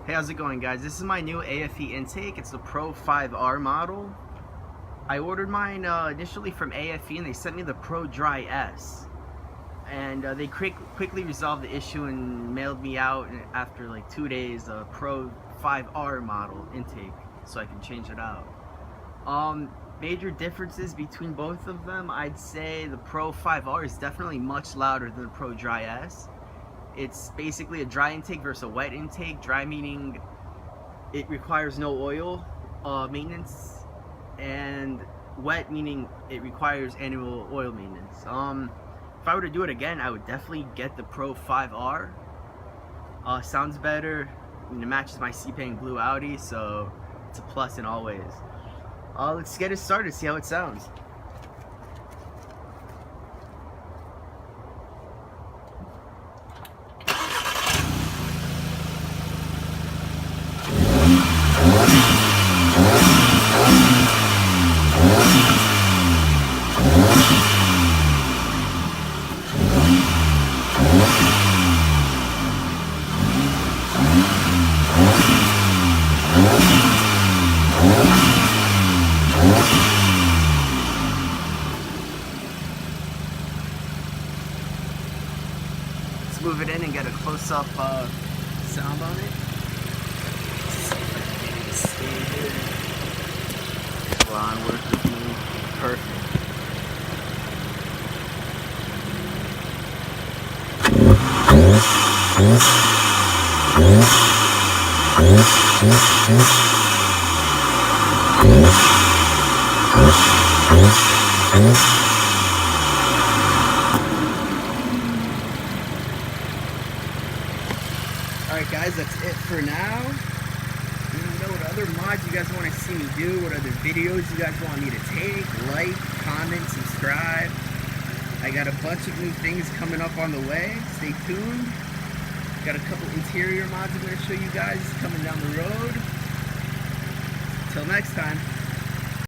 Hey, how's it going, guys? This is my new AFE intake. It's the Pro 5R model. I ordered mine initially from AFE and they sent me the Pro Dry S. And they quickly resolved the issue and mailed me out after like 2 days a Pro 5R model intake so I can change it out. Major differences between both of them, I'd say the Pro 5R is definitely much louder than the Pro Dry S. It's basically a dry intake versus a wet intake. Dry meaning it requires no oil maintenance, and wet meaning it requires annual oil maintenance. If I were to do it again, I would definitely get the Pro 5R. Sounds better, and it matches my C-Pain blue Audi, so it's a plus in all ways. Let's get it started, see how it sounds. Let's move it in and get a close-up sound on it. Stay here. Come on, work with me. Perfect. Alright guys, that's it for now. Let me know what other mods you guys want to see me do, what other videos you guys want me to take, like, comment, subscribe. I got a bunch of new things coming up on the way, stay tuned. Got a couple interior mods I'm going to show you guys coming down the road. Till next time.